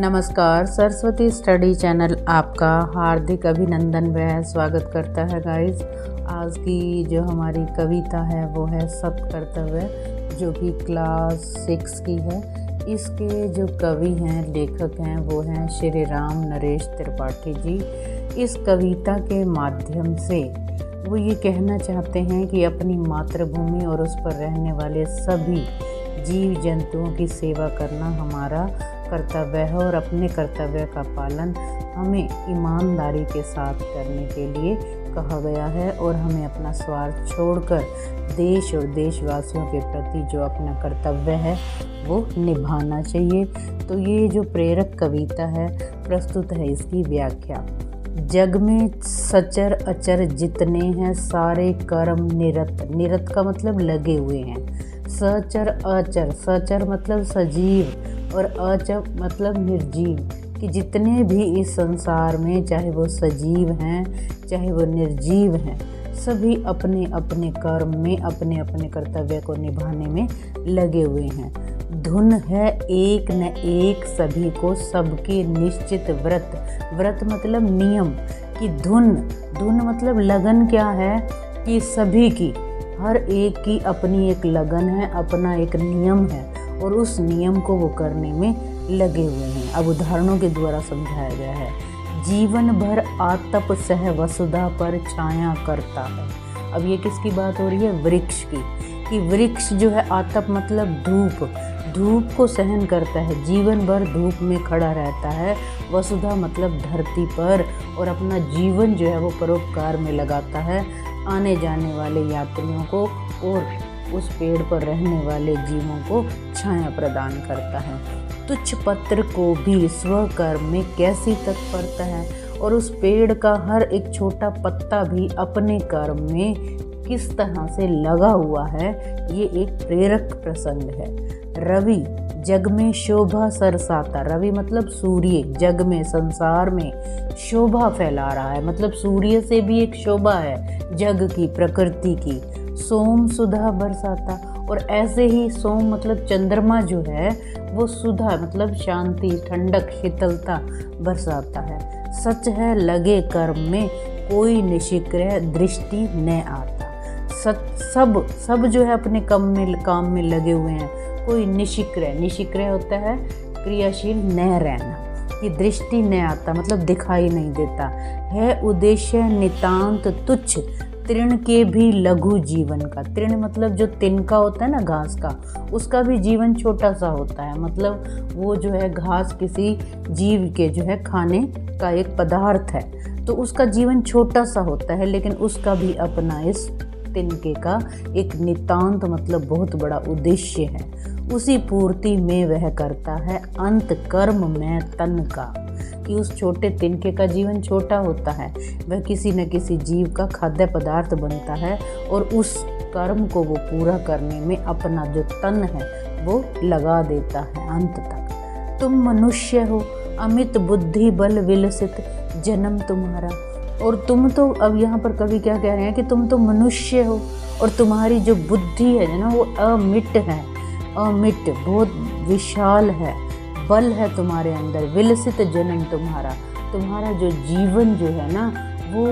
नमस्कार, Saraswati study channel आपका हार्दिक अभिनंदन व स्वागत करता है गाइस। आज की जो हमारी कविता है वो है सत्कर्तव्य, जो कि क्लास 6 की है। इसके जो कवि हैं, लेखक हैं, वो हैं श्री राम नरेश त्रिपाठी जी। इस कविता के माध्यम से वो ये कहना चाहते हैं कि अपनी मातृभूमि और उस पर रहने वाले सभी जीव जंतुओं की सेवा करना हमारा कर्तव्य है और अपने कर्तव्य का पालन हमें ईमानदारी के साथ करने के लिए कहा गया है और हमें अपना स्वार्थ छोड़कर देश और देशवासियों के प्रति जो अपना कर्तव्य है वो निभाना चाहिए। तो ये जो प्रेरक कविता है, प्रस्तुत है इसकी व्याख्या। जग में सचर अचर जितने हैं, सारे कर्म निरत, निरत का मतलब लगे हुए हैं। सचर अचर, सचर मतलब सजीव और अचर मतलब निर्जीव, कि जितने भी इस संसार में, चाहे वो सजीव हैं चाहे वो निर्जीव हैं, सभी अपने अपने कर्म में अपने अपने कर्तव्य को निभाने में लगे हुए हैं। धुन है एक न एक सभी को, सबके निश्चित व्रत, व्रत मतलब नियम, कि धुन, धुन मतलब लगन क्या है, कि सभी की, हर एक की अपनी एक लगन है, अपना एक नियम है और उस नियम को वो करने में लगे हुए हैं। अब उदाहरणों के द्वारा समझाया गया है। जीवन भर आतप सह वसुधा पर छाया करता है। अब ये किसकी बात हो रही है? वृक्ष की, कि वृक्ष जो है, आतप मतलब धूप, धूप को सहन करता है, जीवन भर धूप में खड़ा रहता है। वसुधा मतलब धरती पर, और अपना जीवन जो है वो परोपकार में लगाता है, आने जाने वाले यात्रियों को और उस पेड़ पर रहने वाले जीवों को छाया प्रदान करता है। तुच्छ पत्र को भी स्वकर्म में कैसी तत्परता है, और उस पेड़ का हर एक छोटा पत्ता भी अपने कर्म में किस तरह से लगा हुआ है, ये एक प्रेरक प्रसंग है। रवि जग में शोभा सरसाता, रवि मतलब सूर्य, जग में, संसार में शोभा फैला रहा है, मतलब सूर्य से भी एक शोभा है जग की, प्रकृति की। सोम सुधा बरसाता, और ऐसे ही सोम मतलब चंद्रमा जो है वो सुधा मतलब शांति, ठंडक, शीतलता बरसाता है। सच है लगे कर्म में कोई निष्क्रिय दृष्टि न आता। सब जो है अपने काम में लगे हुए हैं, कोई निष्क्रिय, निष्क्रिय होता है क्रियाशील न रहना, कि दृष्टि न आता मतलब दिखाई नहीं देता है। उद्देश्य नितांत तुच्छ, तृण के भी लघु जीवन का, तृण मतलब जो तिनका होता है ना घास का, उसका भी जीवन छोटा सा होता है, मतलब वो जो है घास किसी जीव के जो है खाने का एक पदार्थ है, तो उसका जीवन छोटा सा होता है, लेकिन उसका भी अपना इस तिनके का एक नितांत मतलब बहुत बड़ा उद्देश्य है। उसी पूर्ति में वह करता है अंत कर्म में तन का, कि उस छोटे तिनके का जीवन छोटा होता है, वह किसी न किसी जीव का खाद्य पदार्थ बनता है और उस कर्म को वो पूरा करने में अपना जो तन है वो लगा देता है अंत तक। तुम मनुष्य हो अमित बुद्धि बल विलसित जन्म तुम्हारा, और तुम तो, अब यहाँ पर कवि क्या कह रहे हैं कि तुम तो मनुष्य हो और तुम्हारी जो बुद्धि है ना वो अमिट है, अमिट बहुत विशाल है, बल है तुम्हारे अंदर, विलसित जन्म तुम्हारा, तुम्हारा जो जीवन जो है ना वो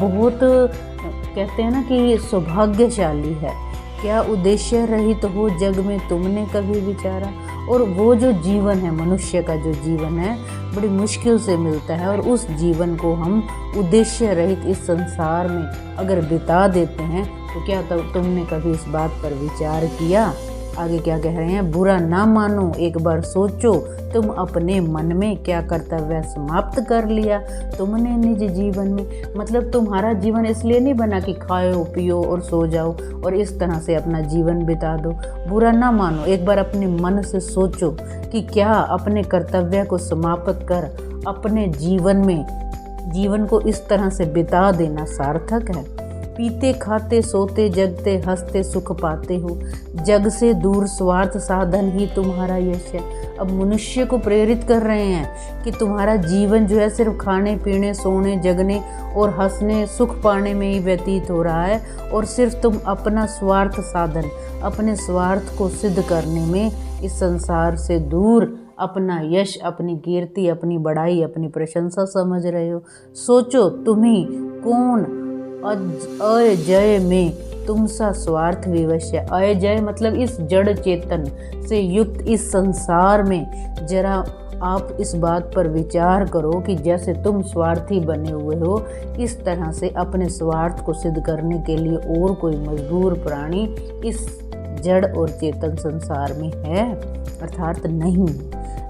बहुत, कहते हैं ना कि सौभाग्यशाली है। क्या उद्देश्य रहित हो जग में तुमने कभी विचारा, और वो जो जीवन है, मनुष्य का जो जीवन है, बड़ी मुश्किल से मिलता है, और उस जीवन को हम उद्देश्य रहित इस संसार में अगर बिता देते हैं तो क्या तुमने कभी इस बात पर विचार किया? आगे क्या कह रहे हैं? बुरा ना मानो एक बार सोचो, तुम अपने मन में क्या कर्तव्य समाप्त कर लिया तुमने निज जीवन में, मतलब तुम्हारा जीवन इसलिए नहीं बना कि खाओ पियो और सो जाओ और इस तरह से अपना जीवन बिता दो। बुरा ना मानो, एक बार अपने मन से सोचो कि क्या अपने कर्तव्य को समाप्त कर अपने जीवन को इस तरह से बिता देना सार्थक है। पीते खाते सोते जगते हंसते सुख पाते हो, जग से दूर स्वार्थ साधन ही तुम्हारा यश है। अब मनुष्य को प्रेरित कर रहे हैं कि तुम्हारा जीवन जो है सिर्फ खाने पीने, सोने, जगने और हंसने, सुख पाने में ही व्यतीत हो रहा है, और सिर्फ तुम अपना स्वार्थ साधन, अपने स्वार्थ को सिद्ध करने में इस संसार से दूर अपना यश, अपनी कीर्ति, अपनी बड़ाई, अपनी प्रशंसा समझ रहे हो। सोचो तुम्ही कौन अजय में तुम सा स्वार्थ विवश है। अजय मतलब इस जड़ चेतन से युक्त इस संसार में जरा आप इस बात पर विचार करो कि जैसे तुम स्वार्थी बने हुए हो, इस तरह से अपने स्वार्थ को सिद्ध करने के लिए और कोई मजबूर प्राणी इस जड़ और चेतन संसार में है, अर्थात नहीं।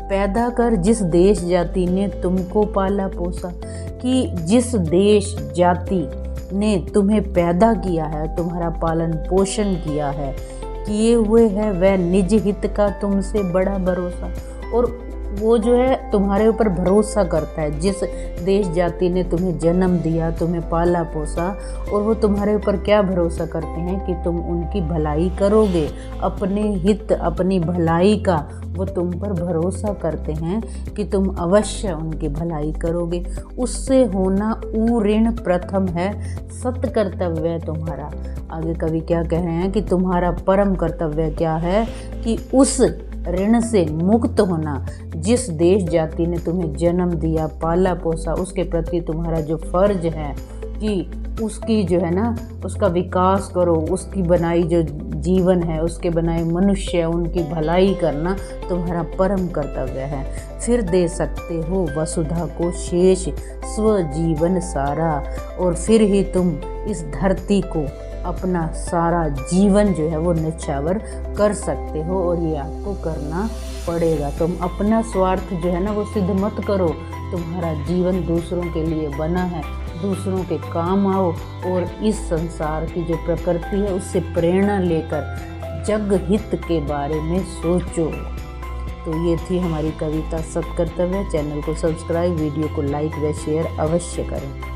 पैदा कर जिस देश जाति ने तुमको पाला पोसा, कि जिस देश जाति ने तुम्हें पैदा किया है, तुम्हारा पालन पोषण किया है, किए हुए है वह निज हित का तुमसे बड़ा भरोसा। और वो जो है तुम्हारे ऊपर भरोसा करता है, जिस देश जाति ने तुम्हें जन्म दिया, तुम्हें पाला पोसा, और वो तुम्हारे ऊपर क्या भरोसा करते हैं कि तुम उनकी भलाई करोगे। अपने हित, अपनी भलाई का वो तुम पर भरोसा करते हैं कि तुम अवश्य उनकी भलाई करोगे। उससे होना ऋण प्रथम है, सत कर्तव्य है तुम्हारा। आगे कवि क्या कह रहे हैं कि तुम्हारा परम कर्तव्य क्या है कि उस ऋण से मुक्त होना। जिस देश जाति ने तुम्हें जन्म दिया, पाला पोसा, उसके प्रति तुम्हारा जो फर्ज है कि उसकी जो है ना, उसका विकास करो, उसकी बनाई जो जीवन है, उसके बनाए मनुष्य, उनकी भलाई करना तुम्हारा परम कर्तव्य है। फिर दे सकते हो वसुधा को शेष स्वजीवन सारा, और फिर ही तुम इस धरती को अपना सारा जीवन जो है वो न्यौछावर कर सकते हो, और ये आपको करना पड़ेगा। तुम अपना स्वार्थ जो है ना वो सिद्ध मत करो। तुम्हारा जीवन दूसरों के लिए बना है, दूसरों के काम आओ, और इस संसार की जो प्रकृति है उससे प्रेरणा लेकर जग हित के बारे में सोचो। तो ये थी हमारी कविता सत्कर्तव्य। चैनल को सब्सक्राइब, वीडियो को लाइक व शेयर अवश्य करें।